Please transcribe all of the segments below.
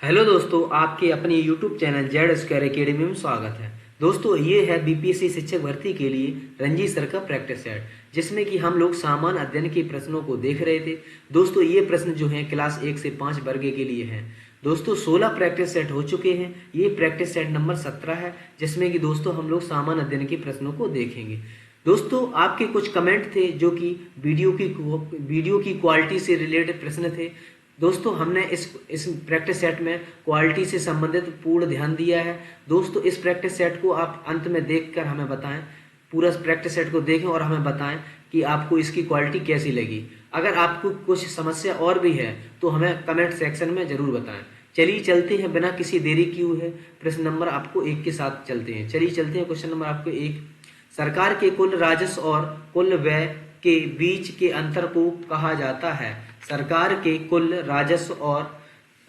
Hello दोस्तों, आपके अपने YouTube channel Z square academy में स्वागत है। दोस्तों, ये है बीपीएससी शिक्षक भर्ती के लिए रंजीत सर का प्रैक्टिस सेट, जिसमें कि हम लोग सामान्य अध्ययन के प्रश्नों को देख रहे थे। दोस्तों, ये प्रश्न जो हैं क्लास 1 से 5 वर्ग के लिए हैं। दोस्तों, 16 प्रैक्टिस सेट हो चुके हैं। ये प्रैक्टिस सेट नंबर 17 है, जिसमें कि दोस्तों हम लोग सामान्य अध्ययन के प्रश्नों को देखेंगे। दोस्तों, आपके कुछ कमेंट थे जो कि वीडियो की क्वालिटी से रिलेटेड प्रश्न थे। दोस्तों, हमने इस प्रैक्टिस सेट में क्वालिटी से संबंधित पूर्ण ध्यान दिया है। दोस्तों, इस प्रैक्टिस सेट को आप अंत में देखकर हमें बताएं, पूरा प्रैक्टिस सेट को देखें और हमें बताएं कि आपको इसकी क्वालिटी कैसी लगी। अगर आपको कुछ समस्या और भी है तो हमें कमेंट सेक्शन में जरूर बताएं। चलिए चलते हैं, बिना किसी देरी किए हुए प्रश्न नंबर आपको 1 के साथ चलते हैं। चलिए चलते हैं क्वेश्चन नंबर आपको 1। सरकार के कुल राजस्व और कुल व्यय के बीच के अंतर को कहा जाता है। सरकार के कुल राजस्व और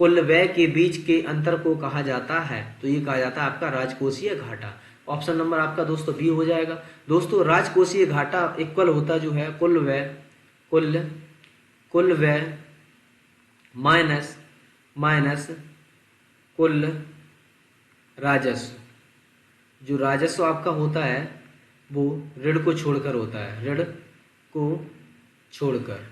कुल व्यय के बीच के अंतर को कहा जाता है, तो ये कहा जाता है आपका राजकोषीय घाटा। ऑप्शन नंबर आपका दोस्तों बी हो जाएगा। दोस्तों, राजकोषीय घाटा इक्वल होता जो है कुल व्यय माइनस माइनस कुल राजस्व। जो राजस्व आपका होता है वो ऋण को छोड़कर होता है, ऋण को छोड़कर।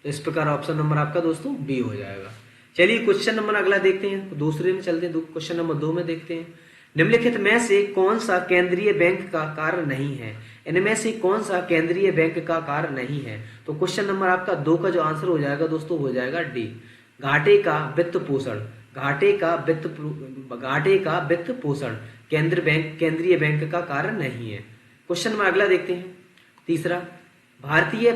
तो इस प्रकार ऑप्शन नंबर आपका दोस्तों बी हो जाएगा। चलिए क्वेश्चन नंबर अगला देखते हैं, तो दूसरे में चलते हैं, क्वेश्चन नंबर 2 में देखते हैं। निम्नलिखित में से कौन सा केंद्रीय बैंक का कार्य नहीं है? इनमें से कौन सा केंद्रीय बैंक का कार्य नहीं है? तो क्वेश्चन नंबर आपका 2 का जो आंसर हो जाएगा दोस्तों हो जाएगा डी, घाटे का वित्त पोषण। घाटे का वित्त पोषण केंद्रीय बैंक का कार्य नहीं है। क्वेश्चन नंबर अगला देखते हैं, तीसरा। भारतीय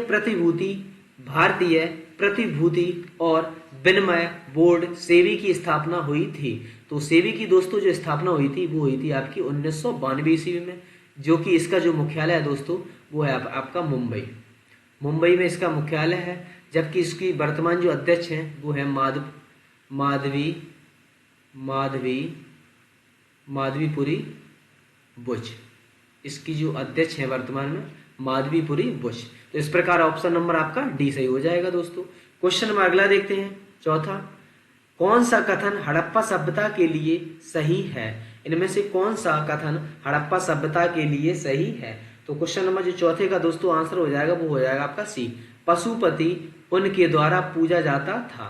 प्रतिभूति और विनिमय बोर्ड सेबी की स्थापना हुई थी। तो सेबी की दोस्तों जो स्थापना हुई थी वो हुई थी आपकी 1992 ईस्वी में, जो कि इसका जो मुख्यालय है दोस्तों वो है आपका मुंबई में इसका मुख्यालय है। जबकि इसकी वर्तमान जो अध्यक्ष हैं वो है माधवीपुरी बुच। इसकी जो अध्यक्ष है वर्तमान में माधवीपुरी बुच। तो इस प्रकार ऑप्शन नंबर आपका डी सही हो जाएगा दोस्तों। क्वेश्चन नंबर अगला देखते हैं, चौथा। कौन सा कथन हड़प्पा सभ्यता के लिए सही है? इनमें से कौन सा कथन हड़प्पा सभ्यता के लिए सही है? तो क्वेश्चन नंबर जो चौथे का दोस्तों आंसर हो जाएगा वो हो जाएगा आपका सी, पशुपति उनके द्वारा पूजा जाता था।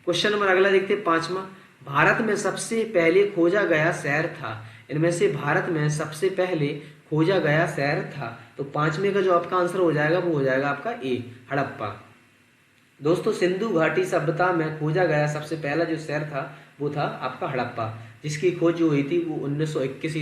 क्वेश्चन नंबर अगला देखते हैं, पांचवा। भारत में सबसे पहले खोजा गया शहर था। इनमें से भारत में सबसे पहले खोजा गया शहर था। तो पांचवें का जो आपका आंसर हो जाएगा वो हो जाएगा आपका ए, हड़प्पा। दोस्तों, सिंधु घाटी सभ्यता में खोजा गया सबसे पहला जो शहर था वो था आपका हड़प्पा, जिसकी खोज जो हुई थी वो 1921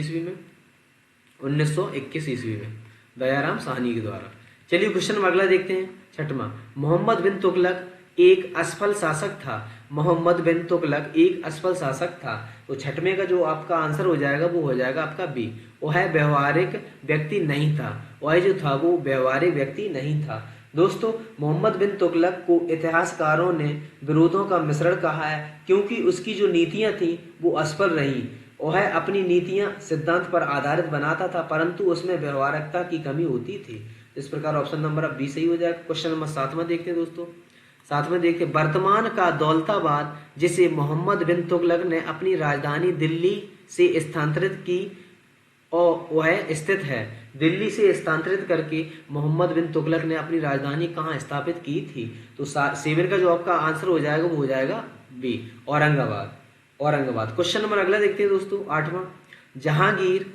ईस्वी में दयाराम साहनी के द्वारा। चलिए क्वेश्चन नंबर अगला देखते हैं, छठवां। मोहम्मद बिन तुगलक एक असफल शासक था। मोहम्मद बिन तुगलक एक असफल शासक था। तो छठवें का जो आपका आंसर हो जाएगा वो हो जाएगा आपका बी, वह व्यवहारिक व्यक्ति नहीं था। वह जो था वो व्यवहारिक व्यक्ति नहीं था। दोस्तों, मोहम्मद बिन तुगलक को इतिहासकारों ने विरोधों का मिश्रण कहा है, क्योंकि उसकी जो नीतियां थी वो असफल रही। वह अपनी नीतियां सिद्धांत पर आधारित बनाता था, परंतु उसमें व्यवहारिकता की कमी होती थी। इस प्रकार ऑप्शन नंबर अब बी सही हो जाएगा। क्वेश्चन नंबर 7वां देखते हैं दोस्तों। 7वां देखिए, वर्तमान का दौलताबाद जिसे मोहम्मद बिन तुगलक ने अपनी राजधानी दिल्ली से स्थानांतरित की और वह स्थित है। दिल्ली से स्थानांतरित करके मोहम्मद बिन तुगलक ने अपनी राजधानी कहाँ स्थापित की थी? तो 7 का जो आपका आंसर हो जाएगा वो हो जाएगा बी, औरंगाबाद। क्वेश्चन नंबर अगला देखते हैं दोस्तों, 8वां। जहांगीर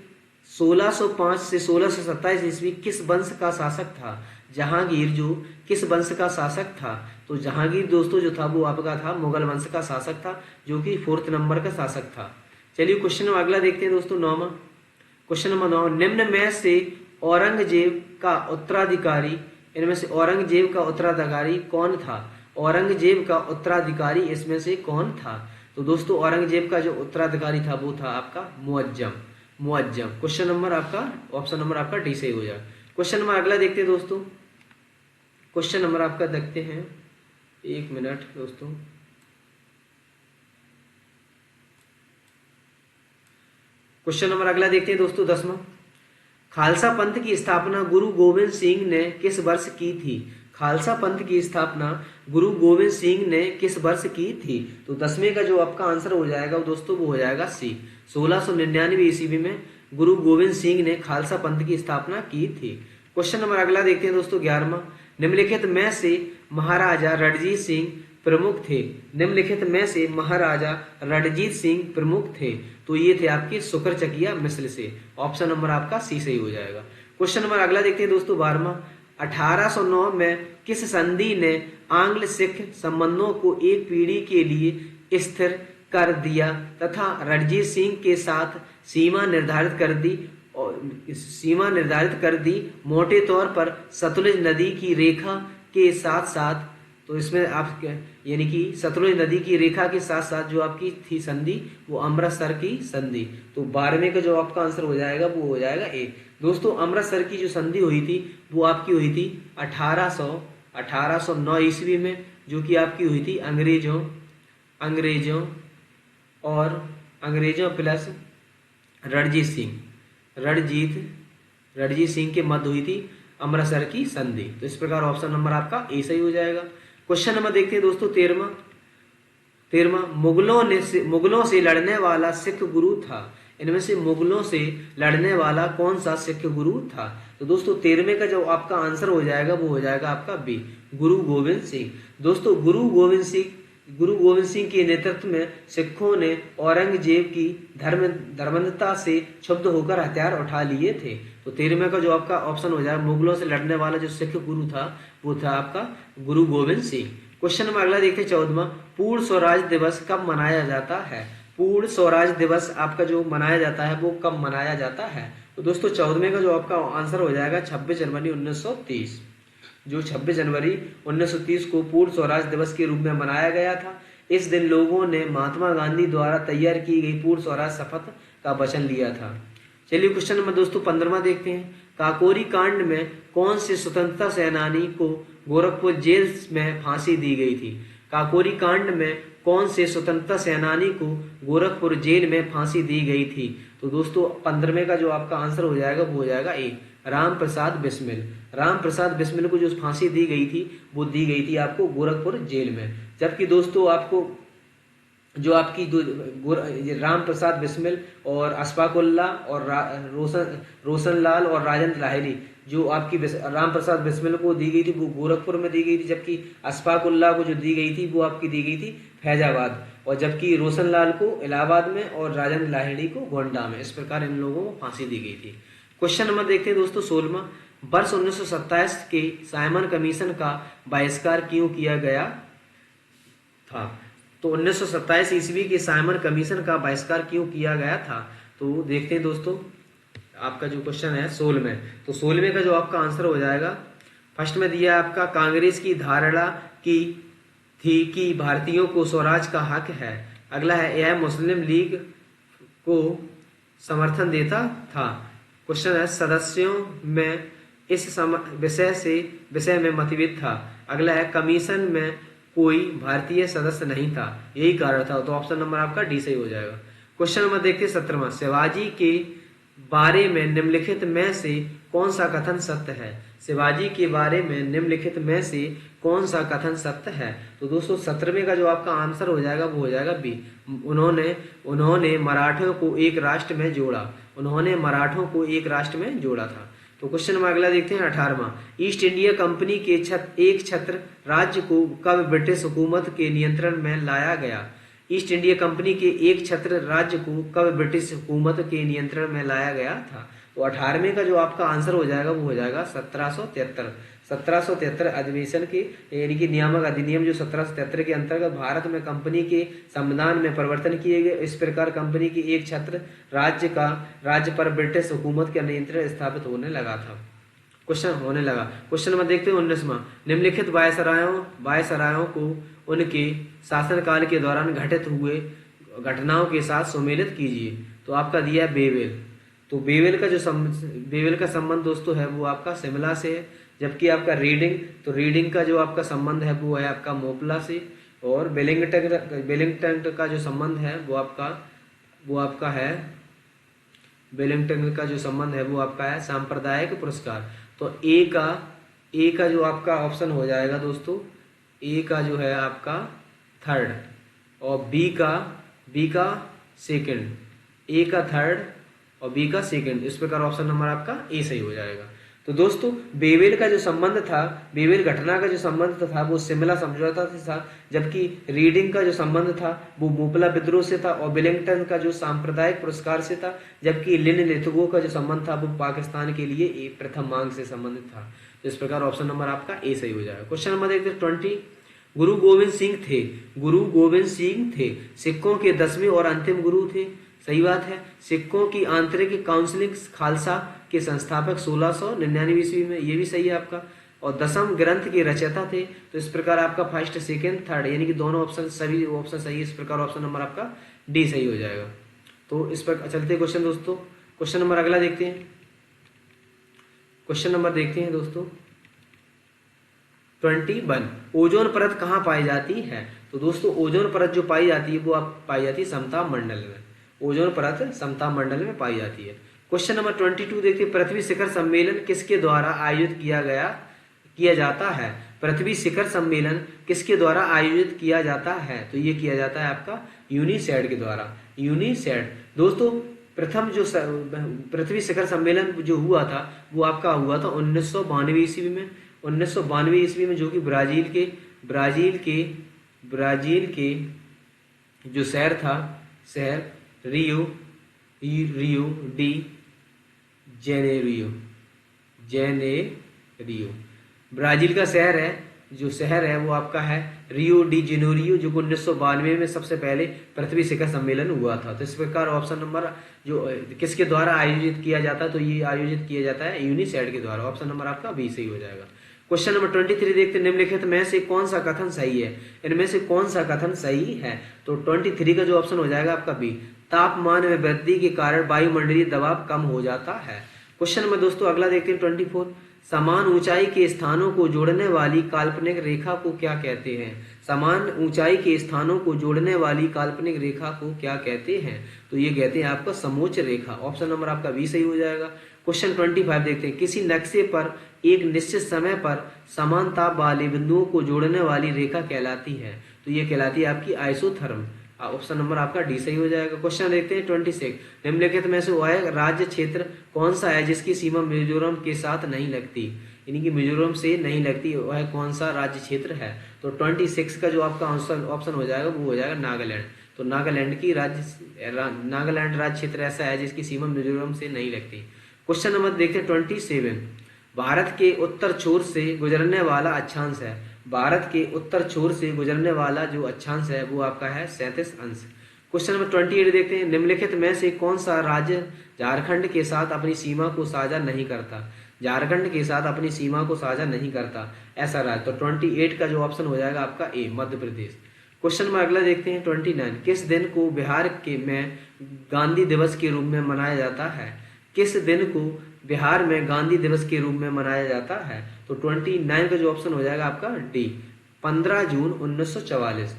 1605 से 1627 ईस्वी किस वंश का शासक था? जहांगीर जो किस वंश का शासक था? तो जहांगीर दोस्तों जो था वो आपका था मुगल वंश का शासक था, जो कि 4th नंबर का शासक था। चलिए क्वेश्चन नंबर अगला देखते हैं दोस्तों, 9वां। Question number 9। निम्न में से औरंगजेब का उत्तराधिकारी इनमें से औरंगजेब का उत्तराधिकारी कौन था? औरंगजेब का उत्तराधिकारी इसमें से कौन था? तो दोस्तों, औरंगजेब का जो उत्तराधिकारी था वो था आपका मुअज्जम। क्वेश्चन नंबर आपका ऑप्शन नंबर आपका डी सही हो जाएगा। क्वेश्चन नंबर अगला देखते हैं दोस्तों। क्वेश्चन नंबर आपका देखते हैं, 1 मिनट दोस्तों। क्वेश्चन नंबर अगला देखते हैं दोस्तों, 10वां। खालसा पंथ की स्थापना गुरु गोविंद सिंह ने किस वर्ष की थी? खालसा पंथ की स्थापना गुरु गोविंद सिंह ने किस वर्ष की थी? तो 10वें का जो आपका आंसर हो जाएगा वो दोस्तों वो हो जाएगा सी, 1699 ईस्वी में गुरु गोविंद सिंह ने खालसा पंथ की स्थापना की थी। क्वेश्चन नंबर अगला देखते हैं दोस्तों 11वां। निम्नलिखित में से महाराजा रणजीत सिंह प्रमुख थे। निम्नलिखित में से महाराजा रणजीत सिंह प्रमुख थे, तो ये थे आपके शुक्रचकिया मिस्र से। ऑप्शन नंबर आपका सी सही हो जाएगा। क्वेश्चन नंबर अगला देखते हैं दोस्तों 12वां। 1809 में किस संधि ने आंग्ल सिख संबंधों को एक पीढ़ी के लिए स्थिर कर दिया तथा रणजीत सिंह के साथ सीमा निर्धारित कर दी? मोटे तौर पर सतलुज नदी की रेखा के साथ साथ, तो इसमें आप यानी कि सतलुज नदी की रेखा के साथ साथ जो आपकी थी संधि वो अमृतसर की संधि। तो 12वें का जो आपका आंसर हो जाएगा वो हो जाएगा ए। दोस्तों अमृतसर की जो संधि हुई थी वो आपकी हुई थी 1809 ईस्वी में, जो कि आपकी हुई थी अंग्रेजों प्लस रणजीत सिंह के मध्य हुई थी अमृतसर की संधि। तो इस प्रकार ऑप्शन नंबर आपका ए सही हो जाएगा। क्वेश्चन नंबर देखते हैं दोस्तों 13वां। मुगलों से लड़ने वाला सिख गुरु था। इनमें से मुगलों से लड़ने वाला कौन सा सिख गुरु था? तो दोस्तों 13वें का जो आपका आंसर हो जाएगा वो हो जाएगा आपका बी, गुरु गोविंद सिंह। दोस्तों गुरु गोविंद सिंह के नेतृत्व में सिखों ने औरंगजेब की धर्मांधता से क्षुब्ध होकर हथियार उठा लिए थे। तो 13वें का जो आपका ऑप्शन हो जाएगा, मुगलों से लड़ने वाला जो सिख गुरु था वो था आपका गुरु गोविंद सिंह। क्वेश्चन नंबर अगला देखते हैं 14वां। पूर्ण स्वराज दिवस कब मनाया जाता है? पूर्ण स्वराज दिवस आपका जो मनाया जाता है वो कब मनाया जाता है? तो दोस्तों 14वें का जो आपका आंसर हो जाएगा 26 जनवरी 1930। जो 26 जनवरी 1930 को पूर्ण स्वराज दिवस के रूप में मनाया गया था। इस दिन लोगों ने महात्मा गांधी द्वारा तैयार की गई पूर्ण स्वराज शपथ का वचन लिया था। चलिए क्वेश्चन नंबर दोस्तों 15वां देखते हैं। काकोरी कांड में कौन से स्वतंत्रता सेनानी को गोरखपुर जेल में फांसी दी गई थी? काकोरी कांड में कौन से स्वतंत्रता सेनानी को गोरखपुर जेल में फांसी दी गई थी? तो दोस्तों 15वें का जो आपका आंसर हो जाएगा वो हो जाएगा ए, राम प्रसाद बिस्मिल को जो फांसी दी गई थी वो दी गई थी आपको गोरखपुर जेल में। जबकि दोस्तों आपको जो आपकी राम प्रसाद बिस्मिल और अशफाक उल्लाह और रोशन लाल और राजेंद्र लाहिड़ी, जो आपकी राम प्रसाद बिस्मिल को दी गई थी वो गोरखपुर में दी गई थी, जबकि अशफाक उल्लाह को जो दी गई थी वो आपकी दी गई थी फैजाबाद, और जबकि रोशन लाल को इलाहाबाद में और राजेंद्र लाहिड़ी को गोंडा में। इस प्रकार इन लोगों को फांसी दी गई थी। क्वेश्चन नंबर देखते हैं दोस्तों 16वां। वर्ष 1927 के साइमन कमीशन का बहिष्कार क्यों किया गया था? तो 1927 ईस्वी के साइमन कमीशन का बहिष्कार क्यों किया गया था? तो देखते हैं दोस्तों आपका जो क्वेश्चन है 16वें, तो 16वें का जो आपका आंसर हो जाएगा, फर्स्ट में दिया आपका कांग्रेस की धारणा की थी कि भारतीयों को स्वराज का हक है। अगला है यह मुस्लिम लीग को समर्थन देता था। क्वेश्चन है सदस्यों में इस विषय में मतभेद था। अगला है कमीशन में कोई भारतीय सदस्य नहीं था, यही कारण था। तो ऑप्शन नंबर आपका डी सही हो जाएगा। क्वेश्चन नंबर देखते हैं 17वां। शिवाजी के बारे में निम्नलिखित में से कौन सा कथन सत्य है? शिवाजी के बारे में निम्नलिखित में से कौन सा कथन सत्य है? तो दोस्तों 17वें का जो आपका आंसर हो जाएगा वो हो जाएगा बी, उन्होंने मराठों को एक राष्ट्र में जोड़ा था। तो क्वेश्चन नंबर अगला देखते हैं 18वां। ईस्ट इंडिया कंपनी के एक छत्र राज्य को कब ब्रिटिश हुकूमत के नियंत्रण में लाया गया? ईस्ट इंडिया कंपनी के एक छत्र राज्य को कब ब्रिटिश हुकूमत के नियंत्रण में लाया गया था? तो 18वें का जो आपका आंसर हो जाएगा वो हो जाएगा 1773 अधिवेशन के यानी कि नियामक अधिनियम जो 1773 के अंतर्गत भारत में कंपनी के संविधान में परिवर्तन किए गए। इस प्रकार कंपनी के एक छत्र राज्य पर ब्रिटिश हुकूमत का नियंत्रण स्थापित होने लगा। क्वेश्चन नंबर देखते हैं 19वां। निम्नलिखित वायसरायों को उनके शासनकाल के दौरान घटित हुए घटनाओं के साथ सम्मिलित कीजिए। तो आपका दिया है बेवेल। तो बेवेल का संबंध दोस्तों है वो आपका शिमला से है, जबकि आपका रीडिंग का जो आपका संबंध है वो है आपका मोपला से, और वेलिंगटन का जो संबंध है वो आपका है वेलिंगटन का जो संबंध है वो आपका है सांप्रदायिक पुरस्कार। तो ए ए का जो आपका ऑप्शन हो जाएगा दोस्तों, ए का जो है आपका थर्ड, और बी का सेकंड, ए का थर्ड और बी का सेकंड। इस प्रकार ऑप्शन नंबर आपका ए सही हो जाएगा। तो दोस्तों बेबेल का जो संबंध था, बेबेल घटना का जो संबंध था वो शिमला समझौता से था, जबकि रीडिंग का जो संबंध था वो मोपला विद्रोह से था, और विलिंगटन का जो सांप्रदायिक पुरस्कार से था, जबकि लिन लिथगो का जो संबंध था वो पाकिस्तान के लिए प्रथम मांग से संबंधित था। तो इस प्रकार ऑप्शन नंबर आपका ए सही हो जाएगा। क्वेश्चन नंबर देखते 20। गुरु गोविंद सिंह थे सिखों के 10वें और अंतिम गुरु थे। सही बात है। सिखों की आंतरिक काउंसिलिंग खालसा के संस्थापक 1699 ईस्वी में, ये भी सही है आपका। और 10वें ग्रंथ के रचयिता थे। तो इस प्रकार आपका फर्स्ट, सेकंड, थर्ड यानी कि दोनों ऑप्शन, सभी ऑप्शन सही है। इस प्रकार ऑप्शन नंबर आपका डी सही हो जाएगा। तो इस पर चलते क्वेश्चन दोस्तों। क्वेश्चन नंबर अगला देखते हैं। क्वेश्चन नंबर देखते हैं दोस्तों 21। ओजोन परत कहाँ पाई जाती है? तो दोस्तों ओजोन परत जो पाई जाती है वो आप पाई जाती है समताप मंडल में। ओजोन परत समताप मंडल में पाई जाती है। क्वेश्चन नंबर 22 देखते हैं। पृथ्वी शिखर सम्मेलन किसके द्वारा आयोजित किया जाता है? पृथ्वी शिखर सम्मेलन किसके द्वारा आयोजित किया जाता है? तो ये किया जाता है आपका यूनिसेड के द्वारा। यूनिसेड दोस्तों, प्रथम जो पृथ्वी शिखर सम्मेलन जो हुआ था वो आपका हुआ था 1992 ईस्वी में। 1992 ईस्वी में, जो कि ब्राजील के जो शहर था, शहर रियो डी जेनेरियो ब्राजील का शहर है। जो शहर है वो आपका है रियो डी जेनेरियो, जो 1992 में सबसे पहले पृथ्वी शिखर सम्मेलन हुआ था। तो इस प्रकार ऑप्शन नंबर जो किसके द्वारा आयोजित किया जाता है? तो ये आयोजित किया जाता है यूनिसेड के द्वारा। ऑप्शन नंबर आपका बी सही हो जाएगा। क्वेश्चन नंबर 23 देखते हैं। निम्नलिखित में से कौन सा कथन सही है? इनमें से कौन सा कथन सही है? तो 23 का जो ऑप्शन हो जाएगा आपका बी। तापमान में वृद्धि के कारण वायुमंडलीय दबाव कम हो जाता है। क्वेश्चन नंबर दोस्तों अगला देखते हैं 24। समान ऊंचाई के स्थानों को जोड़ने वाली काल्पनिक रेखा को क्या कहते हैं? समान ऊंचाई के स्थानों को जोड़ने वाली काल्पनिक रेखा को क्या कहते हैं? तो ये कहते हैं आपका समोच्च रेखा। ऑप्शन नंबर आपका बी सही हो जाएगा। क्वेश्चन 25 देखते हैं। किसी नक्शे पर एक निश्चित समय पर समान ताप वाले बिंदुओं को जोड़ने वाली रेखा कहलाती है? तो ये कहलाती है आपकी आइसोथर्म। ऑप्शन नंबर आपका डी सही हो जाएगा। क्वेश्चन देखते हैं 26। निम्नलिखित में से वह राज्य क्षेत्र कौन सा है जिसकी सीमा मिजोरम के साथ नहीं लगती? यानी कि मिजोरम से नहीं लगती, वह कौन सा राज्य क्षेत्र है? तो 26 का जो आपका ऑप्शन हो जाएगा वो हो जाएगा नागालैंड। तो नागालैंड राज्य क्षेत्र ऐसा है जिसकी सीमा मिजोरम से नहीं लगती। क्वेश्चन नंबर देखते हैं 27। भारत के उत्तर छोर से गुजरने वाला अक्षांश है। भारत के उत्तर छोर से गुजरने वाला जो अक्षांश है वो आपका है 37 अंश। क्वेश्चन नंबर 28 देखते हैं। निम्नलिखित में से कौन सा राज्य झारखंड के साथ अपनी सीमा को साझा नहीं करता? झारखंड के साथ अपनी सीमा को साझा नहीं करता ऐसा राज्य। तो 28 का जो ऑप्शन हो जाएगा आपका ए, मध्य प्रदेश। क्वेश्चन नंबर अगला देखते हैं 29। किस दिन को बिहार में गांधी दिवस के रूप में मनाया जाता है? किस दिन को बिहार में गांधी दिवस के रूप में मनाया जाता है? तो 29 का जो ऑप्शन हो जाएगा आपका डी, 15 जून 1944।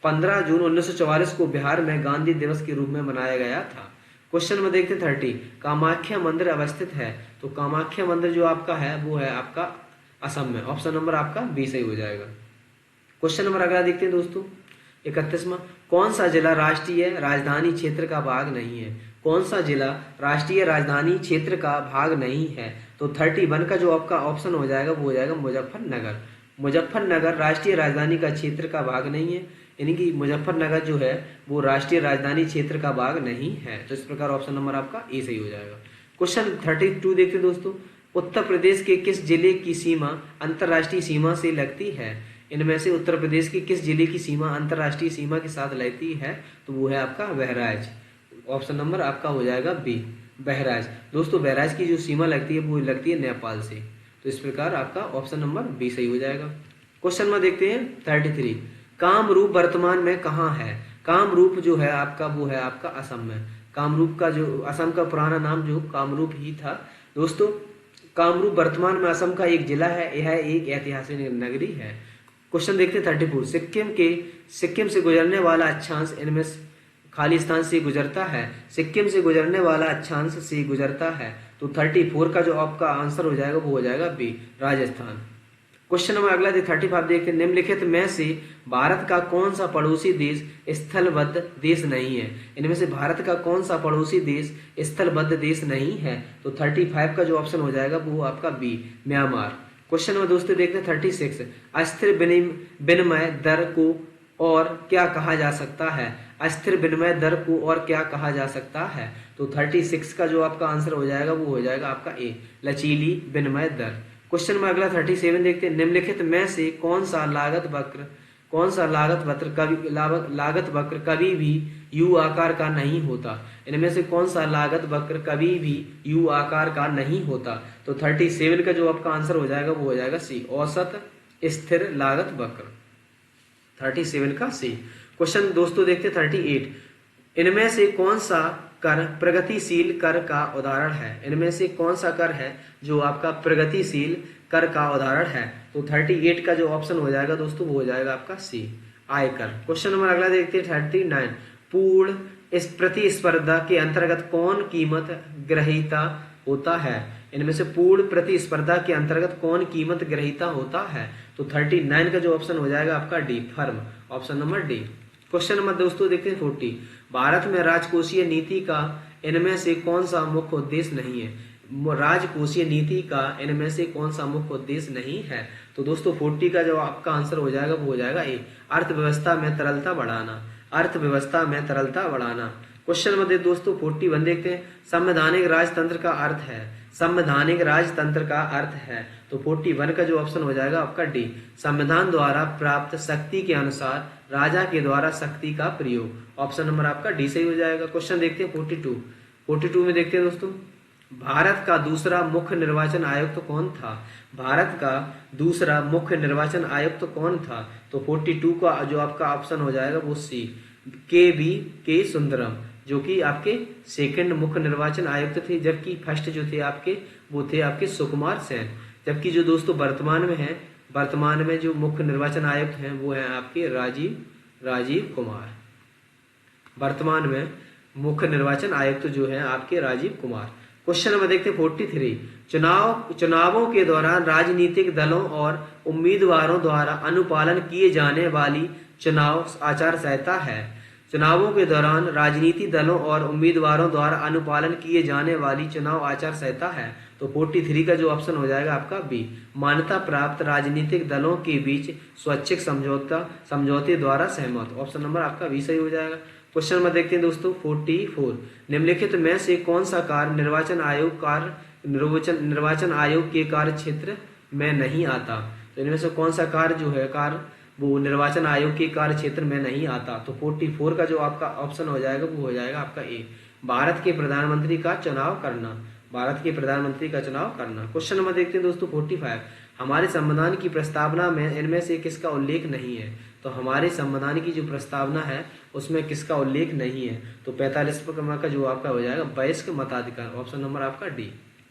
15 जून 1944 को बिहार में गांधी दिवस के रूप में मनाया गया था। क्वेश्चन में देखते हैं 30। कामाख्या मंदिर अवस्थित है। तो कामाख्या मंदिर जो आपका है वो है आपका असम में। ऑप्शन नंबर आपका बी सही हो जाएगा। क्वेश्चन नंबर अगला देखते हैं दोस्तों 31वां। कौन सा जिला राष्ट्रीय राजधानी क्षेत्र का भाग नहीं है? कौन सा जिला राष्ट्रीय राजधानी क्षेत्र का भाग नहीं है? तो 31 का जो आपका ऑप्शन हो जाएगा वो हो जाएगा मुजफ्फरनगर। मुजफ्फरनगर राष्ट्रीय राजधानी का क्षेत्र का भाग नहीं है, यानी कि मुजफ्फरनगर जो है वो राष्ट्रीय राजधानी क्षेत्र का भाग नहीं है। तो इस प्रकार ऑप्शन नंबर आपका ए सही हो जाएगा। क्वेश्चन 32 देखते दोस्तों। उत्तर प्रदेश के किस जिले की सीमा अंतर्राष्ट्रीय सीमा से लगती है? इनमें से उत्तर प्रदेश के किस जिले की सीमा अंतर्राष्ट्रीय सीमा के साथ लगती है? तो वो है आपका बहराइच। ऑप्शन नंबर आपका हो जाएगा बी, बहराइच। दोस्तों बहराइच की जो सीमा लगती है वो लगती है नेपाल से। तो इस प्रकार आपका ऑप्शन नंबर बी सही हो जाएगा। क्वेश्चन में देखते हैं 33। कामरूप वर्तमान में कहाँ है? कामरूप जो है आपका वो है आपका असम में। कामरूप का जो असम का पुराना नाम जो कामरूप ही था दोस्तों। कामरूप वर्तमान में असम का एक जिला है, यह एक ऐतिहासिक नगरी है। क्वेश्चन देखते हैं 34। सिक्किम से गुजरने वाला अक्षांश इनमें खाली स्थान से गुजरता है। सिक्किम से गुजरने वाला अक्षांश से गुजरता है। तो 34 का जो आपका आंसर हो जाएगा वो हो जाएगा बी, राजस्थान। क्वेश्चन नंबर अगला 35 देखते हैं, निम्नलिखित में से भारत का कौन सा पड़ोसी देश स्थलबद्ध देश नहीं है। इनमें से भारत का कौन सा पड़ोसी देश स्थलबद्ध देश नहीं है। तो 35 का जो ऑप्शन हो जाएगा वो आपका बी, म्यांमार। क्वेश्चन नंबर दोस्तों देखते हैं 36, अस्थिर विनिमय दर को और क्या कहा जा सकता है। अस्थिर विनिमय दर को और क्या कहा जा सकता है। तो 36 का जो आपका आंसर हो जाएगा वो हो जाएगा आपका ए, लचीली विनिमय दर। क्वेश्चन में अगला 37 देखते हैं, निम्नलिखित में से कौन सा लागत वक्र कभी भी यू आकार का नहीं होता। इनमें से कौन सा लागत वक्र कभी भी यू आकार का नहीं होता। तो 37 का जो आपका आंसर हो जाएगा वो हो जाएगा सी, औसत स्थिर लागत वक्र। 37 का सी। क्वेश्चन दोस्तों देखते हैं 38, इनमें से कौन सा कर प्रगतिशील कर का उदाहरण है। इनमें से कौन सा कर है जो आपका प्रगतिशील कर का उदाहरण है। तो 38 का जो ऑप्शन हो जाएगा दोस्तों वो हो जाएगा आपका सी, आयकर। क्वेश्चन नंबर अगला देखते हैं 39, पूर्ण इस प्रतिस्पर्धा के अंतर्गत कौन कीमत ग्रहीता होता है। इनमें से पूर्ण प्रतिस्पर्धा के अंतर्गत कौन कीमत ग्रहीता होता है। तो 39 का जो ऑप्शन हो जाएगा आपका D, firm, option number D. Question number दोस्तों देखते हैं 40, भारत में राजकोषीय नीति का इनमें से कौन सा मुख्य उद्देश्य नहीं है। राजकोषीय नीति का इनमें से कौन सा मुख्य उद्देश्य नहीं है। तो दोस्तों 40 का जो आपका आंसर हो जाएगा वो हो जाएगा ए, अर्थव्यवस्था में तरलता बढ़ाना, अर्थव्यवस्था में तरलता बढ़ाना। क्वेश्चन नंबर दोस्तों 41 देखते हैं, संवैधानिक राजतंत्र का अर्थ है। संवैधानिक राजतंत्र का अर्थ है। तो 41 का जो ऑप्शन हो जाएगा आपका डी, संविधान द्वारा प्राप्त शक्ति के अनुसार राजा के द्वारा शक्ति का प्रयोग, ऑप्शन नंबर आपका डी सही हो जाएगा। क्वेश्चन देखते हैं 42 में देखते हैं दोस्तों, भारत का दूसरा मुख्य निर्वाचन आयुक्त कौन था। भारत का दूसरा मुख्य निर्वाचन आयुक्त कौन था। तो 42 का जो आपका ऑप्शन हो जाएगा वो सी, के सुंदरम, जो कि आपके सेकंड मुख्य निर्वाचन आयुक्त थे, जबकि फर्स्ट जो थे आपके वो थे आपके सुकुमार सेन। जबकि जो दोस्तों वर्तमान में जो मुख्य निर्वाचन आयुक्त हैं वो हैं आपके राजीव कुमार। वर्तमान में मुख्य निर्वाचन आयुक्त जो है आपके राजीव कुमार। क्वेश्चन नंबर देखते हैं 43, चुनावों के दौरान राजनीतिक दलों और उम्मीदवारों द्वारा अनुपालन किए जाने वाली चुनाव आचार संहिता है। चुनावों के दौरान राजनीतिक दलों और उम्मीदवारों द्वारा अनुपालन किए जाने वाली चुनाव आचार संहिता है। तो 43 का जो ऑप्शन हो जाएगा आपका बी, मान्यता प्राप्त राजनीतिक दलों के बीच स्वैच्छिक समझौते द्वारा सहमत, ऑप्शन नंबर आपका बी सही हो जाएगा। क्वेश्चन नंबर देखते हैं दोस्तों 44, निम्नलिखित में से कौन सा कार्य निर्वाचन आयोग के कार्य क्षेत्र में नहीं आता। तो इनमें से कौन सा कार्य जो है कार्य वो निर्वाचन आयोग के कार्य क्षेत्र में नहीं आता। तो 44 का जो आपका ऑप्शन हो जाएगा वो हो जाएगा आपका ए, भारत के प्रधानमंत्री का चुनाव करना, भारत के प्रधानमंत्री का चुनाव करना। क्वेश्चन नंबर देखते हैं दोस्तों 45, हमारे संविधान की प्रस्तावना में इनमें से किसका उल्लेख नहीं है। तो हमारे संविधान की जो प्रस्तावना है उसमें किसका उल्लेख नहीं है। तो 45 का जो आपका हो जाएगा वयस्क मताधिकार, ऑप्शन नंबर आपका डी।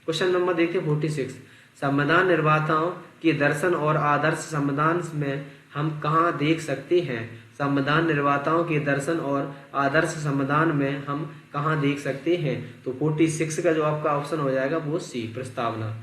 क्वेश्चन नंबर देखते हैं 46, संविधान निर्माताओं के दर्शन और आदर्श संविधान में हम कहाँ देख सकते हैं। संविधान निर्माताओं के दर्शन और आदर्श संविधान में हम कहाँ देख सकते हैं। तो 46 का जो आपका ऑप्शन हो जाएगा वो सी, प्रस्तावना।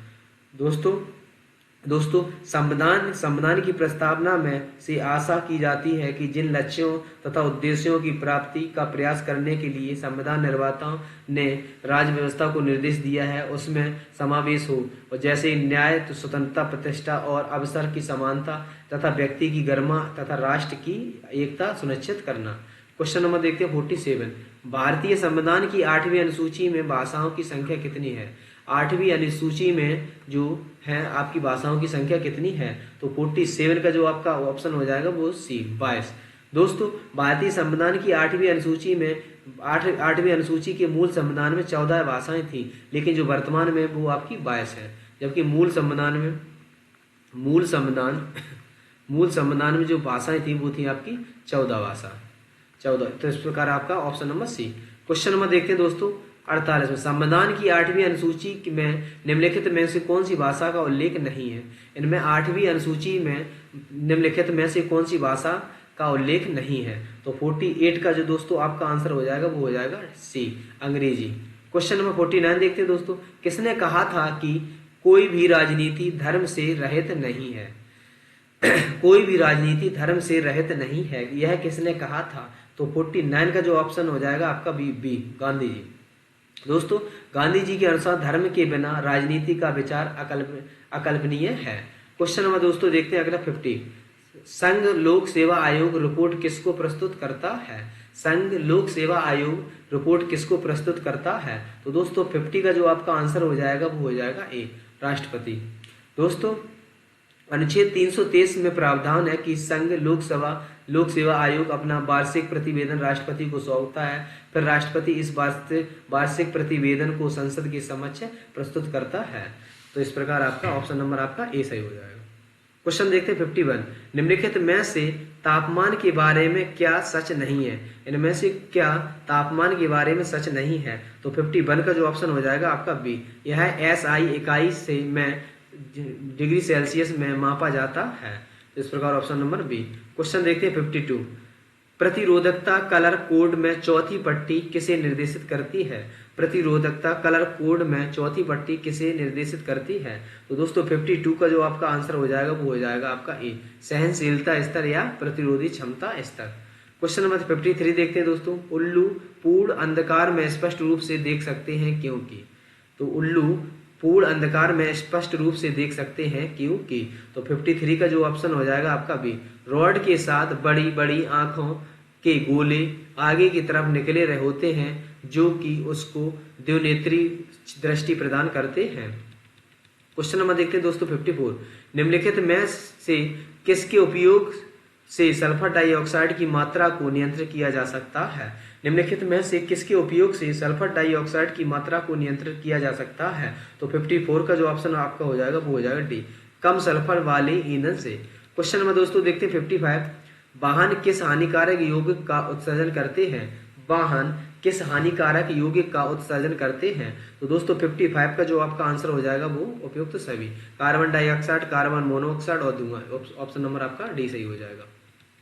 दोस्तों संविधान की प्रस्तावना में से आशा की जाती है कि जिन लक्ष्यों तथा उद्देश्यों की प्राप्ति का प्रयास करने के लिए संविधान निर्माताओं ने राज्य व्यवस्था को निर्देश दिया है उसमें समावेश हो, और जैसे न्याय, स्वतंत्रता, प्रतिष्ठा और अवसर की समानता तथा व्यक्ति की गरिमा तथा राष्ट्र की एकता सुनिश्चित करना। क्वेश्चन नंबर देखते हैं 47, भारतीय संविधान की 8वीं अनुसूची में भाषाओं की संख्या कितनी है। 8वीं अनुसूची में जो है आपकी भाषाओं की संख्या कितनी है। तो 47 का जो आपका ऑप्शन हो जाएगा वो सी, 22। दोस्तों भारतीय संविधान की 8वीं अनुसूची में 8वीं अनुसूची के मूल संविधान में 14 भाषाएं थी, लेकिन जो वर्तमान में वो आपकी 22 है। जबकि मूल संविधान में जो भाषाएं थी वो थी आपकी 14 भाषा, 14। तो इस प्रकार आपका option number C. Question number देखते हैं दोस्तों 48 में, संविधान की 8वीं अनुसूची में निम्नलिखित में से कौन सी भाषा का उल्लेख नहीं है। इनमें 8वीं अनुसूची में निम्नलिखित में से कौन सी भाषा का उल्लेख नहीं है। तो 48 का जो दोस्तों आपका आंसर हो जाएगा वो हो जाएगा सी, अंग्रेजी। क्वेश्चन नंबर 49 देखते हैं दोस्तों, किसने कहा था कि कोई भी राजनीति धर्म से रहित नहीं है। कोई भी राजनीति धर्म से रहित नहीं है, यह किसने कहा था? तो 49 का जो ऑप्शन हो जाएगा आपका बी गांधी जी। दोस्तों गांधी जी के अनुसार धर्म के बिना राजनीति का विचार अकल्पनीय है। क्वेश्चन नंबर दोस्तों देखते हैं अगला 50। संघ लोक सेवा आयोग रिपोर्ट किसको प्रस्तुत करता है? संघ लोक सेवा आयोग रिपोर्ट किसको प्रस्तुत करता है? तो दोस्तों 50 का जो आपका आंसर हो जाएगा वो हो जाएगा ए, राष्ट्रपति। दोस्तों अनुच्छेद 323 में प्रावधान है कि संघ लोक सेवा आयोग अपना वार्षिक प्रतिवेदन राष्ट्रपति को सौंपता है, फिर राष्ट्रपति इस वार्षिक प्रतिवेदन को संसद के समक्ष प्रस्तुत करता है। तो इस प्रकार आपका ऑप्शन नंबर आपका ए सही हो जाएगा। क्वेश्चन देखते हैं 51। निम्नलिखित में से तापमान के बारे में क्या सच नहीं है? इनमें से क्या तापमान के बारे में सच नहीं है? तो 51 का जो ऑप्शन हो जाएगा आपका बी, यह SI इकाई से में डिग्री सेल्सियस में मापा जाता है। इस प्रकार ऑप्शन नंबर बी। क्वेश्चन देखते हैं 52। प्रतिरोधकता कलर कोड में चौथी पट्टी किसे निर्देशित करती है? प्रतिरोधकता कलर कोड में चौथी पट्टी किसे निर्देशित करती है? तो दोस्तों 52 का जो आपका आंसर हो जाएगा वो हो जाएगा आपका ए, सहनशीलता स्तर या प्रतिरोधी क्षमता स्तर। क्वेश्चन नंबर 53 देखते हैं दोस्तों। उल्लू पूर्ण अंधकार में स्पष्ट रूप से देख सकते हैं क्योंकि? तो उल्लू पूर्ण अंधकार में स्पष्ट रूप से देख सकते हैं क्योंकि? तो 53 का जो ऑप्शन हो जाएगा आपका बी, रॉड के साथ बड़ी बड़ी आंखों के गोले आगे की तरफ निकले रहे होते हैं जो कि उसको द्विनेत्री दृष्टि प्रदान करते हैं। क्वेश्चन नंबर देखते हैं दोस्तों 54। निम्नलिखित में से किसके उपयोग से सल्फर डाइऑक्साइड की मात्रा को नियंत्रित किया जा सकता है? निम्नलिखित में से किसके उपयोग से सल्फर डाइऑक्साइड की मात्रा को नियंत्रित किया जा सकता है? तो 54 का जो ऑप्शन आपका हो जाएगा वो हो जाएगा डी, कम सल्फर वाले ईंधन से। क्वेश्चन नंबर दोस्तों देखते हैं 55। वाहन किस हानिकारक यौगिक का उत्सर्जन करते हैं? वाहन किस हानिकारक यौगिक का उत्सर्जन करते हैं? तो दोस्तों 55 का जो आपका आंसर हो जाएगा वो उपयुक्त सभी, कार्बन डाइऑक्साइड, कार्बन मोनोऑक्साइड और धुआं। ऑप्शन नंबर आपका डी सही हो जाएगा।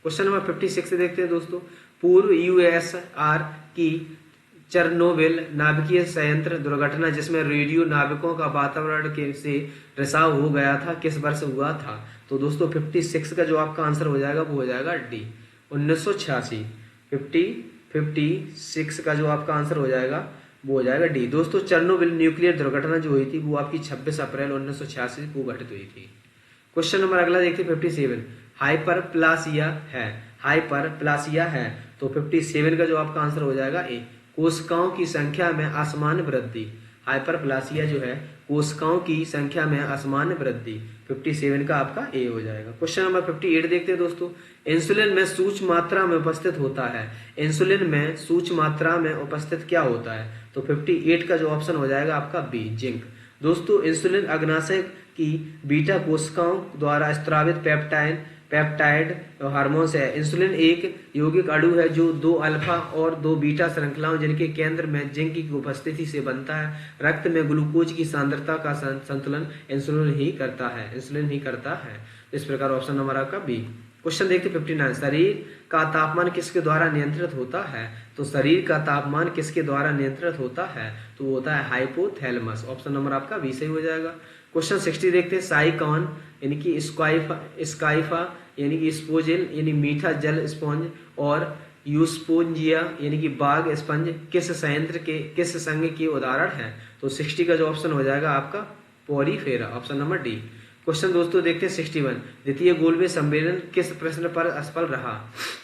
क्वेश्चन नंबर 56 देखते हैं दोस्तों। पूर्व USSR की चेरनोबिल नाभिकीय संयंत्र दुर्घटना जिसमें रेडियो नाविकों का वातावरण के से रिसाव हो गया था किस वर्ष हुआ था? तो दोस्तों 56 का जो आपका आंसर हो जाएगा वो हो जाएगा डी, 1986। 56 का जो आपका आंसर हो जाएगा वो हो जाएगा डी। दोस्तों चेरनोबिल न्यूक्लियर दुर्घटना जो हुई थी वो आपकी 26 अप्रैल 1986 को घटित हुई थी। क्वेश्चन नंबर अगला देखते हैं 57। हाइपरप्लासिया है, हाइपरप्लासिया है। तो 57 का जो आपका आंसर हो जाएगा ए, कोशिकाओं की संख्या में असामान्य वृद्धि। हाइपरप्लासिया जो है कोशिकाओं की संख्या में असामान्य वृद्धि। 57 का आपका ए हो जाएगा। क्वेश्चन नंबर 58 देखते हैं दोस्तों। इंसुलिन में सूक्ष्म मात्रा में उपस्थित होता है, इंसुलिन में सूक्ष्म मात्रा में उपस्थित क्या होता है? तो 58 का जो ऑप्शन हो जाएगा आपका बी, जिंक। दोस्तों इंसुलिन अग्नाशय की बीटा कोशिकाओं द्वारा स्त्रावित पेप्टाइड हार्मोन्स है। इंसुलिन एक यौगिक अणु है जो 2 अल्फा और 2 बीटा श्रृंखलाओं जिनके केंद्र में जिंक की उपस्थिति से बनता है। रक्त में ग्लूकोज की सांद्रता का संतुलन इंसुलिन ही करता है, इंसुलिन ही करता है। इस प्रकार ऑप्शन नंबर आपका बी। क्वेश्चन देखते 59। शरीर का तापमान किसके द्वारा नियंत्रित होता है? तो शरीर का तापमान किसके द्वारा नियंत्रित होता है? तो वो होता है हाइपोथैलेमस। ऑप्शन नंबर आपका बी सही हो जाएगा। क्वेश्चन 60 देखते हैं। साइकॉन यानी कि स्काइफा यानी कि स्पोजिल यानी मीठा जल स्पंज और यूस्पोंजिया यानी कि बाघ स्पंज किस संघ के उदाहरण है? तो 60 का जो ऑप्शन हो जाएगा आपका Porifera. Option number D. Question दोस्तों देखते हैं 61। द्वितीय गोलमेज सम्मेलन किस प्रश्न पर असफल रहा?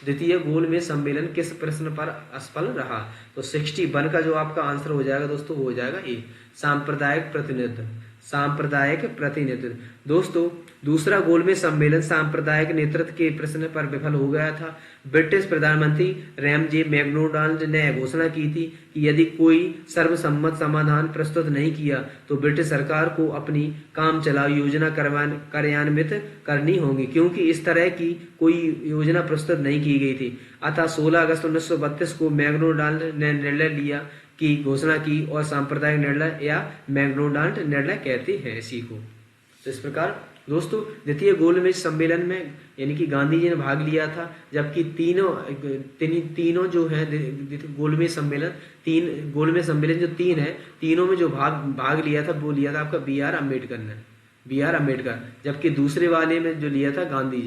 द्वितीय गोलमेज सम्मेलन किस प्रश्न पर असफल रहा? तो 61 का जो आपका आंसर हो जाएगा दोस्तों वो हो जाएगा ए, सांप्रदायिक प्रतिनिधित्व। सांप्रदायिक प्रतिनिधित्व। दोस्तों दूसरा गोलमेज सम्मेलन सांप्रदायिक नेतृत्व के प्रश्न पर विफल हो गया था। ब्रिटिश प्रधानमंत्री रैमजे मैकडोनाल्ड ने घोषणा की थी कि यदि कोई सर्वसम्मत समाधान प्रस्तुत नहीं किया तो ब्रिटिश सरकार को अपनी काम चलाओ योजना कार्यान्वित करनी होगी, क्योंकि इस तरह की कोई योजना प्रस्तुत नहीं की गई थी। अतः 16 अगस्त 1932 को मैकडोनाल्ड ने निर्णय लिया की घोषणा की और सांप्रदायिक निर्णय या मैकडोनाल्ड निर्णय कहते हैं इसी को। तो इस प्रकार दोस्तों द्वितीय गोलमेज सम्मेलन में यानी कि गांधी जी ने भाग लिया था, जबकि तीनों जो है गोलमेज सम्मेलन जो तीन है, तीनों में जो भाग लिया था वो लिया था आपका BR अम्बेडकर ने। BR अम्बेडकर, जबकि दूसरे वाले में जो लिया था गांधी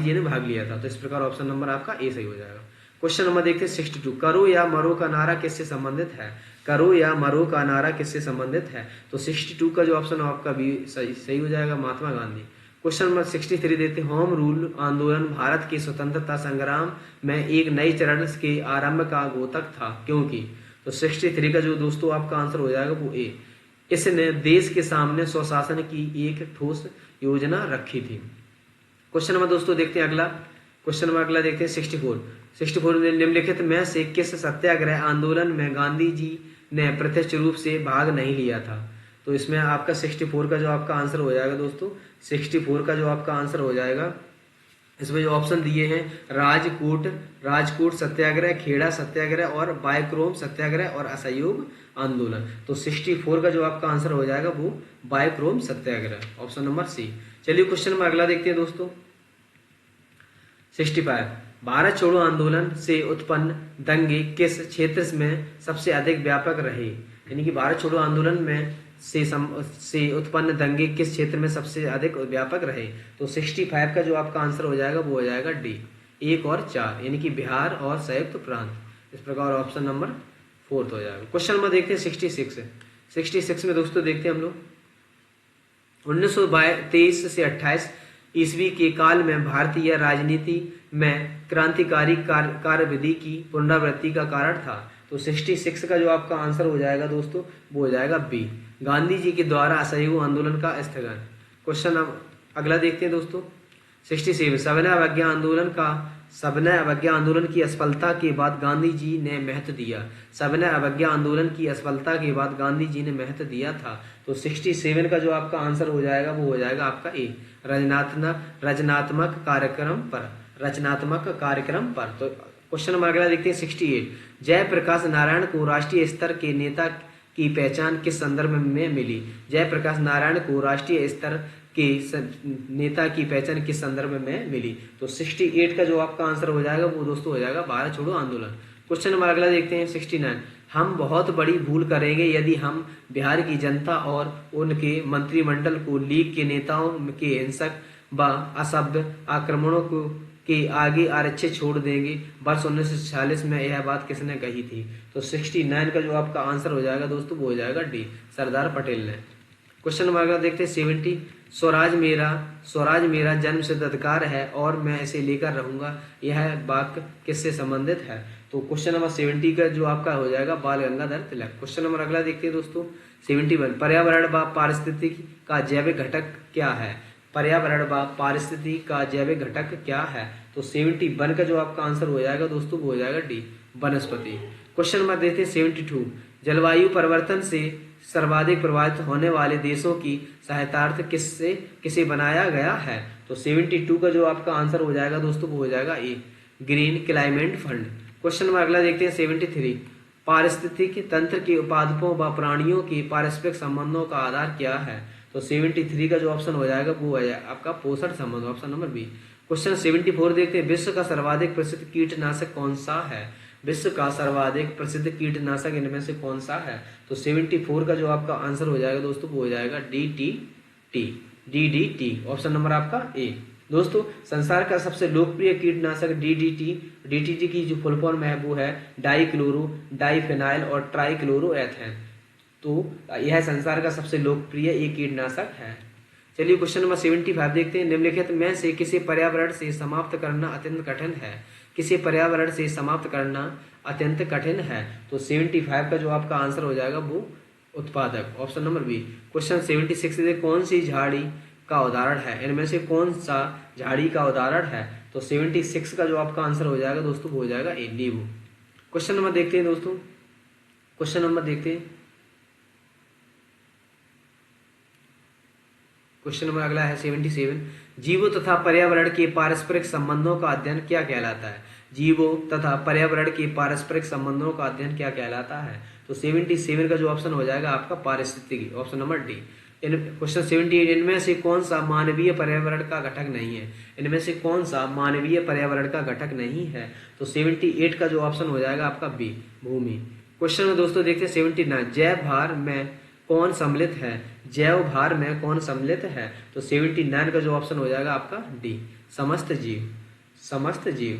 जी ने भाग लिया था। तो इस प्रकार ऑप्शन नंबर आपका ए सही हो जाएगा। क्वेश्चन नंबर देखते हैं 62, करो या मरो का नारा किससे संबंधित है? करो या मरो का नारा किससे संबंधित है? तो 62 का जो ऑप्शन आपका बी सही हो जाएगा, महात्मा गांधी। क्वेश्चन नंबर 63 देते हैं, होम रूल आंदोलन भारत के स्वतंत्रता संग्राम में एक नए चरण के आरंभ का द्योतक था, क्योंकि? तो 63 का जो दोस्तों आपका आंसर हो जाएगा वो ए, इसने देश के सामने स्वशासन की एक ठोस योजना रखी थी। क्वेश्चन नंबर दोस्तों देखते हैं अगला। क्वेश्चन नंबर अगला देखते हैं 64 में निम्नलिखित में से किस सत्याग्रह आंदोलन में गांधी जी ने प्रत्यक्ष रूप से भाग नहीं लिया था? तो इसमें आपका 64 का जो आपका आंसर हो जाएगा दोस्तों, 64 का जो आपका आंसर हो जाएगा, इसमें जो ऑप्शन दिए हैं राजकोट सत्याग्रह, खेड़ा सत्याग्रह और बायक्रोम सत्याग्रह और असहयोग आंदोलन। तो 64 का जो आपका आंसर हो जाएगा वो बायक्रोम सत्याग्रह, ऑप्शन नंबर सी। चलिए क्वेश्चन नंबर अगला देखते हैं दोस्तों 65, भारत छोड़ो आंदोलन से उत्पन्न दंगे किस क्षेत्र में सबसे अधिक व्यापक रहे? यानी कि भारत छोड़ो आंदोलन में से उत्पन्न दंगे किस क्षेत्र में सबसे अधिक व्यापक रहे? तो 65 का जो आपका आंसर हो जाएगा वो हो जाएगा डी, 1 और 4, यानी कि बिहार और संयुक्त प्रांत। इस प्रकार ऑप्शन नंबर 4 हो जाएगा। क्वेश्चन नंबर देखते हैं 66 में दोस्तों देखते हैं हम लोग 1923 से 28 ईस्वी के काल में भारतीय राजनीति में क्रांतिकारी कार्यविधि की पुनरावृत्ति का कारण था। तो 66 का जो आपका आंसर हो जाएगा दोस्तों वो हो जाएगा बी, गांधी जी के द्वारा असहयोग आंदोलन का स्थगन। क्वेश्चन अब अगला देखते हैं दोस्तों 67, सविनय अवज्ञा आंदोलन की असफलता के बाद गांधी जी ने महत्व दिया। सविनय अवज्ञा आंदोलन की असफलता के बाद गांधी जी ने महत्व दिया था। तो 67 का जो आपका आंसर हो जाएगा वो हो जाएगा आपका ए, रचनात्मक कार्यक्रम पर। तो क्वेश्चन नंबर अगला देखते हैं 68, जयप्रकाश नारायण को राष्ट्रीय स्तर के नेता की पहचान किस संदर्भ में मिली? जयप्रकाश नारायण को राष्ट्रीय स्तर के नेता की पहचान किस संदर्भ में मिली? तो 68 का जो आपका आंसर हो जाएगा वो दोस्तों हो जाएगा भारत छोड़ो आंदोलन। क्वेश्चन नंबर अगला देखते हैं 69, हम बहुत बड़ी भूल करेंगे यदि हम बिहार की जनता और उनके मंत्रिमंडल को लीग के नेताओं के हिंसक व असभ्य आक्रमणों को के आगे आरक्षित छोड़ देंगे। वर्ष 1946 में यह बात किसने कही थी? तो 69 का जो आपका आंसर हो जाएगा दोस्तों वो हो जाएगा डी, सरदार पटेल ने। क्वेश्चन नंबर अगला देखते हैं 70, स्वराज मेरा जन्म सिद्ध अधिकार है और मैं इसे लेकर रहूंगा, यह वाक्य किससे संबंधित है? तो क्वेश्चन नंबर 70 का जो आपका हो जाएगा बाल गंगाधर तिलक। क्वेश्चन नंबर अगला देखते हैं दोस्तों 71, पर्यावरण व पारिस्थितिकी का जैविक घटक क्या है? पर्यावरण व पारिस्थितिकी का जैविक घटक क्या है? तो 71 का जो आपका आंसर हो जाएगा दोस्तों वो हो जाएगा डी, वनस्पति। क्वेश्चन नंबर देखते हैं 72, जलवायु परिवर्तन से सर्वाधिक प्रभावित होने वाले देशों की सहायतार्थ किसे बनाया गया है? तो 72 का जो आपका आंसर हो जाएगा दोस्तों वो हो जाएगा A, green climate fund. Question number अगला देखते हैं 73, पारिस्थितिकी तंत्र के उत्पादकों व प्राणियों के पारस्परिक संबंधों का आधार क्या है? तो 73 का जो ऑप्शन हो जाएगा वो है आपका पोषण संबंध, ऑप्शन नंबर बी। क्वेश्चन 74 देखते हैं, विश्व का सर्वाधिक प्रसिद्ध कीटनाशक कौन सा है? विश्व का सर्वाधिक प्रसिद्ध कीटनाशक इनमें से कौन सा है? तो 74 का जो आपका आंसर हो जाएगा दोस्तों वो हो जाएगा DDT, ऑप्शन नंबर आपका ए। दोस्तों संसार का सबसे लोकप्रिय कीटनाशक DDT की जो फुल फॉर्म है वो है डाइफेनाइल और ट्राइक्लोरोएथेन। तो यह संसार का सबसे लोकप्रिय एक कीटनाशक है। चलिए क्वेश्चन नंबर 75 देखते हैं, निम्नलिखित में से किसे पर्यावरण से समाप्त करना अत्यंत कठिन है? किसे पर्यावरण से समाप्त करना अत्यंत कठिन है? तो 75 का जो आपका आंसर हो जाएगा वो उत्पादक, ऑप्शन नंबर बी। क्वेश्चन 76 से कौन सी झाड़ी का उदाहरण है? इनमें से कौन सा झाड़ी का उदाहरण है? तो 76 का जो आपका आंसर हो जाएगा दोस्तों वो हो जाएगा ए, नींबू। क्वेश्चन नंबर देखते हैं दोस्तों, क्वेश्चन नंबर अगला है 77, जीवों तथा पर्यावरण के पारस्परिक संबंधों का अध्ययन क्या कहलाता है? जीवों तथा पर्यावरण के पारस्परिक संबंधों का अध्ययन क्या कहलाता है? तो 77 का जो ऑप्शन हो जाएगा आपका पारिस्थितिकी, ऑप्शन नंबर डी। क्वेश्चन 78, इनमें से कौन सा मानवीय पर्यावरण का घटक नहीं है? इनमें से कौन सा मानवीय पर्यावरण का घटक नहीं है? तो 78 का जो ऑप्शन हो जाएगा आपका बी, भूमि। क्वेश्चन में दोस्तों देखते हैं 79, जय भार में कौन सम्मिलित है? जैव भार में कौन सम्मिलित है? तो 79 का जो ऑप्शन हो जाएगा आपका डी, समस्त जीव। समस्त जीव।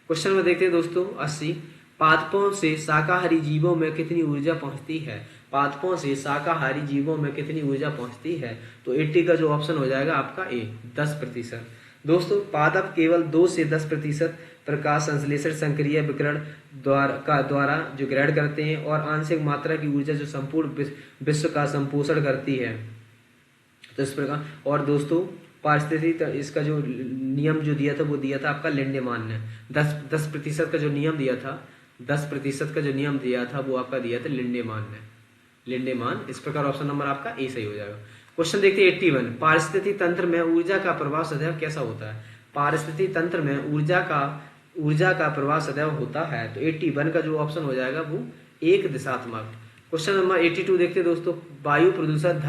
क्वेश्चन में देखते हैं दोस्तों 80, पादपों से शाकाहारी जीवों में कितनी ऊर्जा पहुंचती है? पादपों से शाकाहारी जीवों में कितनी ऊर्जा पहुंचती है? तो 80 का जो ऑप्शन हो जाएगा आपका ए, 10%। दोस्तों पादप केवल 2 से 10% प्रकाश संश्लेषण संक्रिय विकिरण द्वारा जो ग्रहण करते हैं और आंशिक मात्रा की ऊर्जा जो संपूर्ण विश्व का संपोषण करती है। तो इस प्रकार, और दोस्तों पारिस्थितिक इसका जो नियम जो दिया था वो दिया था आपका लिंडेमान ने। 10% का जो नियम दिया था, 10% का जो नियम दिया था वो आपका दिया था लिंडेमान ने। लिंडेमान। इस प्रकार ऑप्शन नंबर आपका ए सही हो जाएगा। क्वेश्चन देखते हैं 81, पारिस्थितिक तंत्र में ऊर्जा का प्रवाह सदैव कैसा होता है? पारिस्थितिक तंत्र में ऊर्जा का प्रवाह सदैव होता है। तो 81 का जो ऑप्शन हो जाएगा वो एक दिशात्मक। क्वेश्चन नंबर 82 देखते हैं दोस्तों, वायु प्रदूषण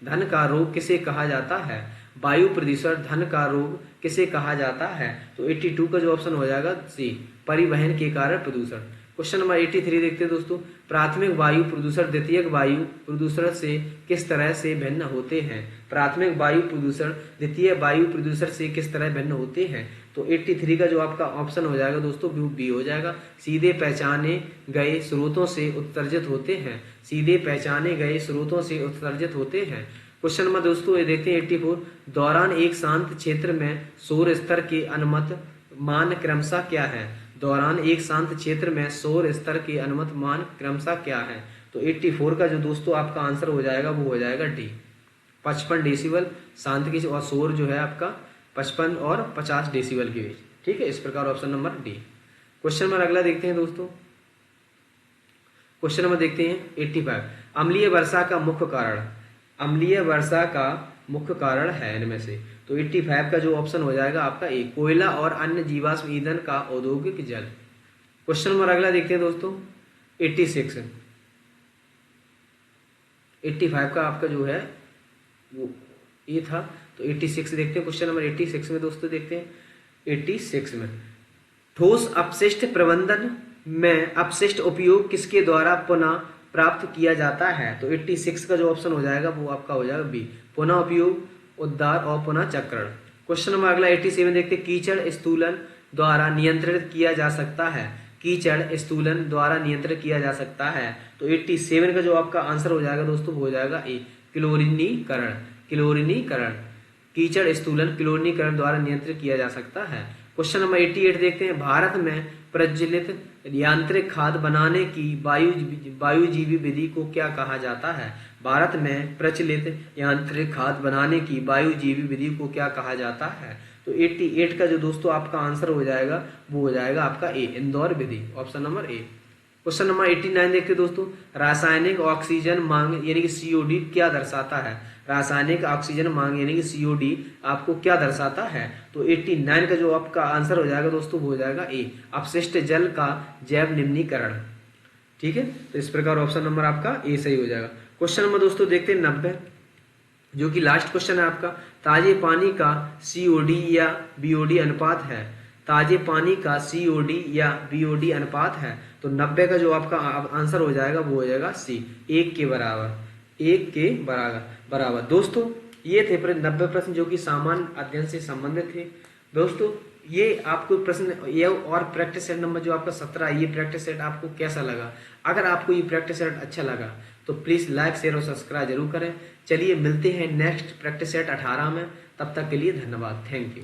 धन का रोग किसे कहा जाता है? वायु प्रदूषण धन का रोग किसे कहा जाता है? तो 82 का जो ऑप्शन हो जाएगा सी, परिवहन के कारण प्रदूषण। क्वेश्चन नंबर 83 देखते हैं दोस्तों, प्राथमिक वायु प्रदूषण द्वितीयक वायु प्रदूषण से किस तरह से भिन्न होते हैं? प्राथमिक वायु प्रदूषण द्वितीय वायु प्रदूषण से किस तरह भिन्न होते हैं? तो 83 का जो आपका ऑप्शन हो जाएगा दोस्तों वो बी हो जाएगा, सीधे पहचाने गए स्रोतों से उत्सर्जित होते हैं। सीधे पहचाने गए स्रोतों से उत्सर्जित होते हैं। क्वेश्चन नंबर दोस्तों ये देखते हैं 84, दौरान एक शांत क्षेत्र में शोर स्तर के अनुमत मान क्रमशः क्या है? दौरान एक शांत क्षेत्र में शोर स्तर के अनुमत मान क्रमशः क्या है? तो 84 का जो दोस्तों आपका आंसर हो जाएगा वो हो जाएगा डी, 55 डेसिबल शांत की, और शोर जो है आपका 55 और 50 डेसिबल के बीच। ठीक है, इस प्रकार option number D. Question number अगला देखते हैं दोस्तों, क्वेश्चन नंबर देखते हैं 85, अम्लीय वर्षा का मुख्य कारण। अम्लीय वर्षा का मुख्य कारण है इनमें से। तो 85 का जो ऑप्शन हो जाएगा आपका ए, कोयला और अन्य जीवाश्म ईंधन का औद्योगिक जल। क्वेश्चन नंबर अगला देखते हैं दोस्तों 86, 85 का आपका जो है वो ये था। तो 86 देखते हैं, क्वेश्चन नंबर 86 में दोस्तों देखते हैं 86 में, ठोस अपशिष्ट प्रबंधन में अपशिष्ट उपयोग किसके द्वारा पुनः प्राप्त किया जाता है? तो 86 का जो ऑप्शन हो जाएगा वो आपका हो जाएगा बी, पुनः उपयोग, उद्धार और पुनः चक्रण। क्वेश्चन नंबर अगला 87 देखते हैं, कीचड़ स्थूलन द्वारा नियंत्रित किया जा सकता है। कीचड़ स्थूलन द्वारा नियंत्रित किया जा सकता है। तो 87 का जो आपका आंसर हो जाएगा दोस्तों हो जाएगा ए, क्लोरीनीकरण। क्लोरीनीकरण, कीचड़ स्थूलन क्लोरीनीकरण द्वारा नियंत्रित किया जा सकता है। क्वेश्चन नंबर 88 देखते हैं, भारत में प्रचलित यांत्रिक खाद बनाने की वायुजीवी विधि को क्या कहा जाता है? भारत में प्रचलित यांत्रिक खाद बनाने की वायुजीवी विधि को क्या कहा जाता है? तो 88 का जो दोस्तों आपका आंसर हो जाएगा वो हो जाएगा आपका ए, इंदौर विधि, option number A. Question number 89 देखते दोस्तों, रासायनिक ऑक्सीजन मांग यानी कि सीओडी क्या दर्शाता है? रासायनिक ऑक्सीजन मांग यानी कि सीओडी आपको क्या दर्शाता है? तो 89 का जो आपका आंसर हो जाएगा दोस्तों वो हो जाएगा ए, अपशिष्ट जल का जैव निम्नीकरण। ठीक है, तो इस प्रकार ऑप्शन नंबर आपका ए सही हो जाएगा। क्वेश्चन नंबर दोस्तों देखते हैं 90, जो कि लास्ट क्वेश्चन है आपका, ताजे पानी का सीओडी या बीओडी अनुपात है। ताजे पानी का सीओडी या बीओडी अनुपात है। तो 90 का जो आपका आंसर हो जाएगा वो हो जाएगा सी, 1 के बराबर। 1 के बराबर। दोस्तों ये थे 90 प्रश्न जो कि सामान्य अध्ययन से संबंधित थे। दोस्तों ये आपको प्रश्न ये और प्रैक्टिस सेट नंबर जो आपका 17 है, ये प्रैक्टिस सेट आपको कैसा लगा? अगर आपको ये प्रैक्टिस सेट अच्छा लगा तो प्लीज़ लाइक शेयर और सब्सक्राइब जरूर करें। चलिए मिलते हैं नेक्स्ट प्रैक्टिस सेट 18 में, तब तक के लिए धन्यवाद, थैंक यू।